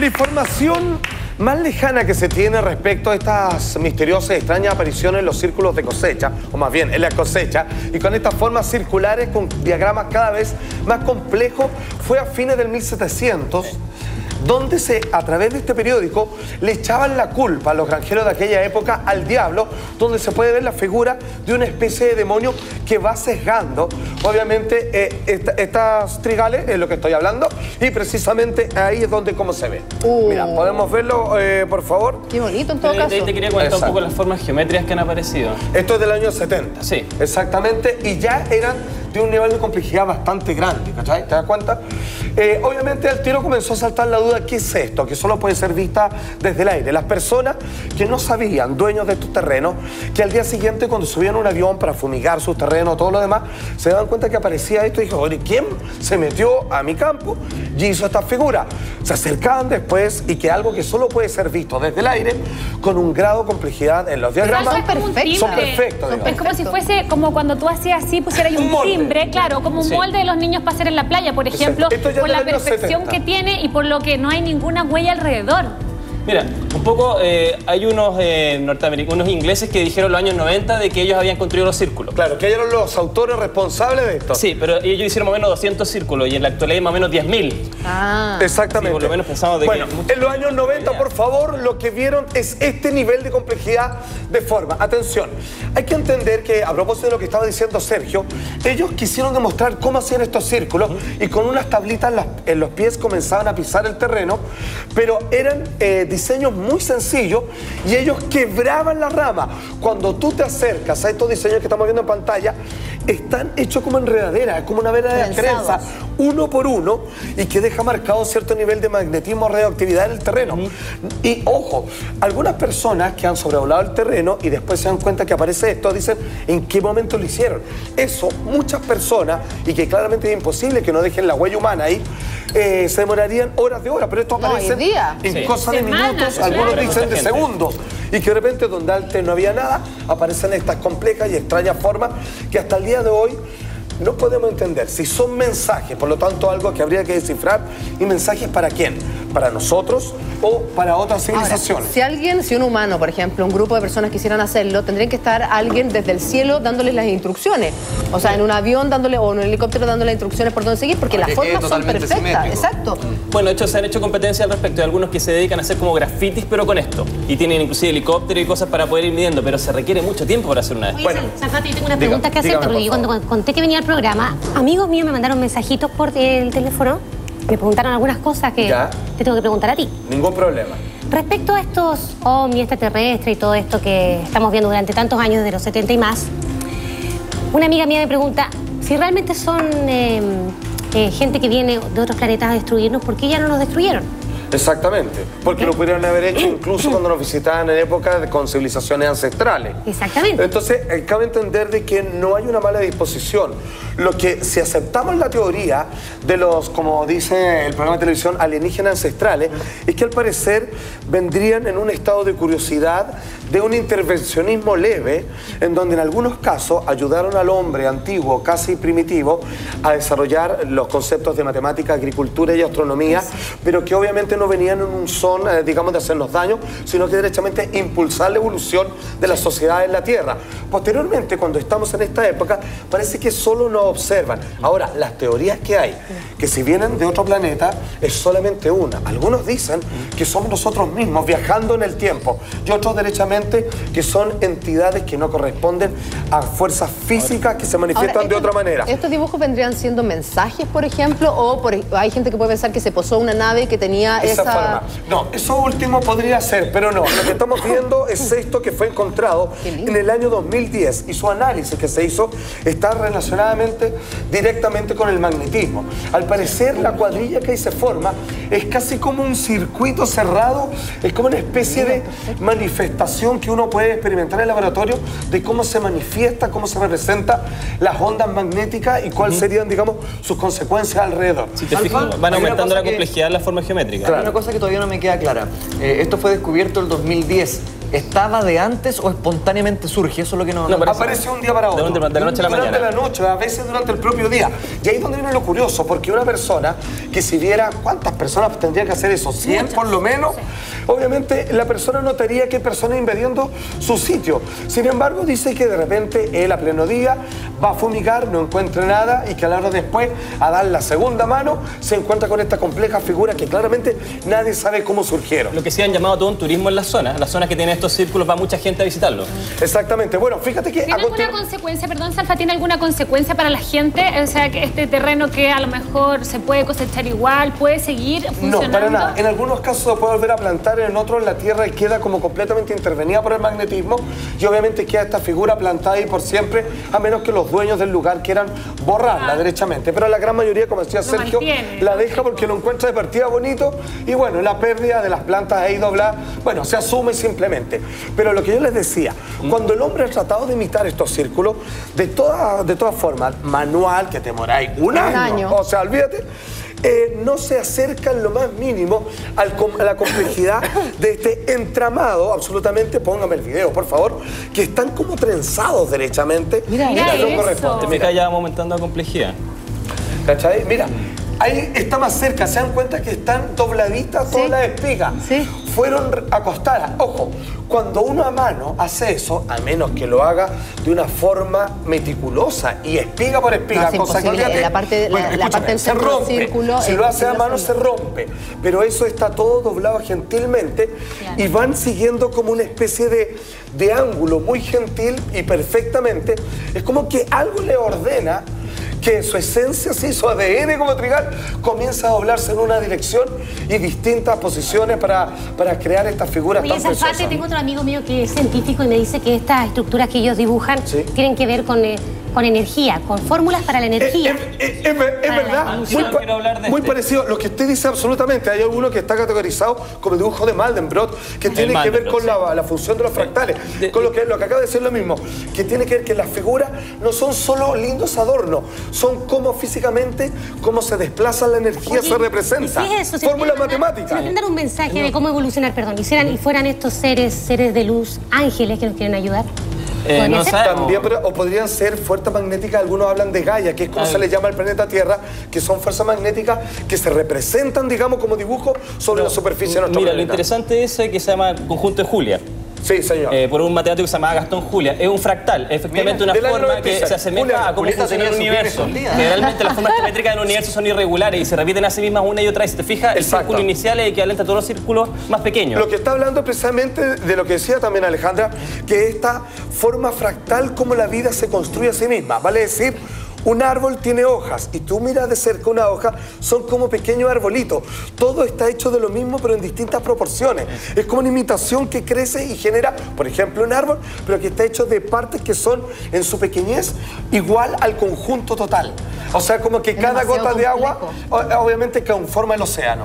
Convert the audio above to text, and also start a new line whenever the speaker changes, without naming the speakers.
La información más lejana que se tiene respecto a estas misteriosas y extrañas apariciones en los círculos de cosecha, o más bien en la cosecha, y con estas formas circulares con diagramas cada vez más complejos, fue a fines del 1700, donde a través de este periódico le echaban la culpa a los granjeros de aquella época al diablo, donde se puede ver la figura de una especie de demonio que va sesgando, obviamente, estas trigales, es lo que estoy hablando, y precisamente ahí es donde como se ve. Mira, ¿podemos verlo, por favor?
Qué bonito en todo caso.
Te quería comentar un poco las formas geométricas que han aparecido.
Esto es del año 70.
Sí.
Exactamente, y ya eran de un nivel de complejidad bastante grande, ¿cachai? ¿Te das cuenta? Obviamente al tiro comenzó a saltar la duda, ¿qué es esto? Que solo puede ser vista desde el aire. Las personas que no sabían, dueños de estos terrenos, que al día siguiente cuando subían un avión para fumigar sus terrenos, todo lo demás, se daban cuenta que aparecía esto y dijo, oye, ¿quién se metió a mi campo y hizo esta figura? Se acercaban después y que algo que solo puede ser visto desde el aire, con un grado de complejidad en los diagramas, son perfectos.
Es como si fuese, como cuando tú hacías así, pusieras un timbre, claro, como un molde de los niños para hacer en la playa, por ejemplo, por la perfección que tiene y por lo que no hay ninguna huella alrededor.
Mira, un poco hay unos norteamericanos, unos ingleses que dijeron en los años 90 de que ellos habían construido los círculos.
Claro, que ellos eran los autores responsables de esto.
Sí, pero ellos hicieron más o menos 200 círculos y en la actualidad hay más o menos 10.000.
Ah. Exactamente.
Sí, por lo menos pensamos de
bueno, en los años 90, por favor, lo que vieron es este nivel de complejidad de forma. Atención, hay que entender que, a propósito de lo que estaba diciendo Sergio, ellos quisieron demostrar cómo hacían estos círculos y con unas tablitas en los pies comenzaban a pisar el terreno, pero eran diseños muy sencillos y ellos quebraban la rama. Cuando tú te acercas a estos diseños que estamos viendo en pantalla, están hechos como enredaderas, como una verdadera trenza, uno por uno, y que deja marcado cierto nivel de magnetismo o radioactividad en el terreno. Y ojo, algunas personas que han sobrevolado el terreno y después se dan cuenta que aparece esto, dicen, ¿en qué momento lo hicieron? Eso, muchas personas, y que claramente es imposible que no dejen la huella humana ahí, se demorarían horas de horas, pero esto aparece en cosas de minutos, algunos dicen de segundos, y que de repente donde antes no había nada, aparecen estas complejas y extrañas formas que hasta el día de hoy no podemos entender si son mensajes, por lo tanto algo que habría que descifrar. ¿Y mensajes para quién? ¿Para nosotros o para otras civilizaciones?
Ahora, si un humano, por ejemplo, un grupo de personas quisieran hacerlo, tendrían que estar alguien desde el cielo dándoles las instrucciones. O sea, en un avión dándole, o en un helicóptero dándole instrucciones por dónde seguir, porque las formas son perfectas. Simétrico. Exacto.
Bueno, de hecho se han hecho competencias al respecto. Hay algunos que se dedican a hacer como grafitis, pero con esto. Y tienen inclusive helicóptero y cosas para poder ir midiendo, pero se requiere mucho tiempo para hacer una vez.
Bueno, Sanfati, yo tengo una pregunta que hacerte, porque yo cuando conté que venía al programa, amigos míos me mandaron mensajitos por el teléfono, me preguntaron algunas cosas que te tengo que preguntar a ti.
Ningún problema.
Respecto a estos ovnis extraterrestres y todo esto que estamos viendo durante tantos años, desde los 70 y más, una amiga mía me pregunta si realmente son gente que viene de otros planetas a destruirnos, ¿por qué ya no nos destruyeron?
Exactamente, porque lo pudieron haber hecho incluso cuando nos visitaban en épocas con civilizaciones ancestrales.
Exactamente.
Entonces, cabe entender de que no hay una mala disposición. Lo que, si aceptamos la teoría de los, como dice el programa de televisión, alienígenas ancestrales, es que al parecer vendrían en un estado de curiosidad, de un intervencionismo leve, en donde en algunos casos ayudaron al hombre antiguo, casi primitivo, a desarrollar los conceptos de matemática, agricultura y astronomía, pero que obviamente no venían en un son, digamos, de hacernos daño, sino que derechamente impulsar la evolución de la sociedad en la Tierra. Posteriormente, cuando estamos en esta época, parece que solo nos observan. Ahora, las teorías que hay, que si vienen de otro planeta, es solamente una. Algunos dicen que somos nosotros mismos viajando en el tiempo, y otros derechamente que son entidades que no corresponden a fuerzas físicas que se manifiestan de otra manera.
¿Estos dibujos vendrían siendo mensajes, por ejemplo? ¿O hay gente que puede pensar que se posó una nave que tenía esa
forma? No, eso último podría ser, pero no. Lo que estamos viendo es esto que fue encontrado en el año 2010, y su análisis que se hizo está relacionadamente directamente con el magnetismo. Al parecer, la cuadrilla que ahí se forma es casi como un circuito cerrado, es como una especie de manifestación que uno puede experimentar en el laboratorio de cómo se manifiesta, cómo se representa las ondas magnéticas y cuáles serían, digamos, sus consecuencias alrededor.
Si te fijas, van aumentando la complejidad de la forma geométrica.
Claro. Hay una cosa que todavía no me queda clara. Esto fue descubierto en el 2010. ¿estaba de antes o espontáneamente surge? Eso es lo que no
aparece un día para otro.
De la noche a la mañana.
Durante la noche, a veces durante el propio día. Y ahí es donde viene lo curioso, porque una persona que si viera cuántas personas tendrían que hacer eso, 100 por lo menos, obviamente la persona notaría que hay personas invadiendo su sitio. Sin embargo, dice que de repente él a pleno día va a fumigar, no encuentra nada y que a la hora después, a dar la segunda mano, se encuentra con esta compleja figura que claramente nadie sabe cómo surgieron.
Lo que sí han llamado todo un turismo en las zonas. Las zonas que tienen estos círculos va mucha gente a visitarlo.
Exactamente. Bueno, fíjate que...
¿Tiene alguna consecuencia, perdón, Salfa, tiene alguna consecuencia para la gente? O sea, que este terreno que a lo mejor se puede cosechar igual, ¿puede seguir funcionando?
No, para nada. En algunos casos se puede volver a plantar, en otros la tierra queda como completamente intervenida por el magnetismo y obviamente queda esta figura plantada ahí por siempre, a menos que los dueños del lugar quieran borrarla derechamente. Pero la gran mayoría, como decía Sergio, la deja porque lo encuentra de partida bonito y bueno, la pérdida de las plantas ahí doblada, bueno, se asume simplemente. Pero lo que yo les decía, cuando el hombre ha tratado de imitar estos círculos, de todas formas, manual, que te demoráis un año, o sea, olvídate, no se acerca en lo más mínimo a la complejidad de este entramado, absolutamente, póngame el video, por favor, que están como trenzados derechamente.
Mira eso.
Te me cae ya aumentando la complejidad.
¿Cachai? Mira, ahí está más cerca, se dan cuenta que están dobladitas todas las espigas.
Sí.
Fueron acostadas. Ojo, cuando uno a mano hace eso, a menos que lo haga de una forma meticulosa y espiga por espiga,
no,
cosa que olvídate,
la parte del
se rompe.
círculo,
si lo hace a mano se rompe. Pero eso está todo doblado gentilmente y van siguiendo como una especie de ángulo muy gentil y perfectamente. Es como que algo le ordena que su esencia, sí, su ADN como trigal, comienza a doblarse en una dirección y distintas posiciones para crear estas figuras tan preciosas.
Oye, tengo otro amigo mío que es científico y me dice que estas estructuras que ellos dibujan tienen que ver con energía, con fórmulas para la energía.
Es verdad, muy parecido. Lo que usted dice absolutamente, hay alguno que está categorizado como el dibujo de Mandelbrot, que tiene que ver con la función de los fractales, con lo que acaba de decir lo mismo, que tiene que ver que las figuras no son solo lindos adornos, son como físicamente, cómo se desplaza la energía, se representa.
¿Qué es eso?
Fórmula matemática.
Si nos quieren dar un mensaje de cómo evolucionar, perdón, y fueran estos seres de luz, ángeles que nos quieren ayudar.
No
También, o podrían ser fuerzas magnéticas, algunos hablan de Gaia, que es como se le llama al planeta Tierra, que son fuerzas magnéticas que se representan, digamos, como dibujo sobre la superficie de nuestro planeta.
Lo interesante es que se llama conjunto de Julia.
Sí, señor.
Por un matemático que se llama Gastón Julia. Es un fractal, efectivamente una forma que se asemeja a cómo funciona el universo. Generalmente las formas geométricas del universo son irregulares y se repiten a sí mismas una y otra vez. Si te fijas, el círculo inicial es equivalente a todos los círculos más pequeños.
Lo que está hablando precisamente de lo que decía también Alejandra, que esta forma fractal como la vida se construye a sí misma. Vale decir, un árbol tiene hojas y tú miras de cerca una hoja, son como pequeños arbolitos. Todo está hecho de lo mismo pero en distintas proporciones. Es como una imitación que crece y genera, por ejemplo, un árbol, pero que está hecho de partes que son en su pequeñez igual al conjunto total. O sea, como que cada gota de agua obviamente conforma el océano.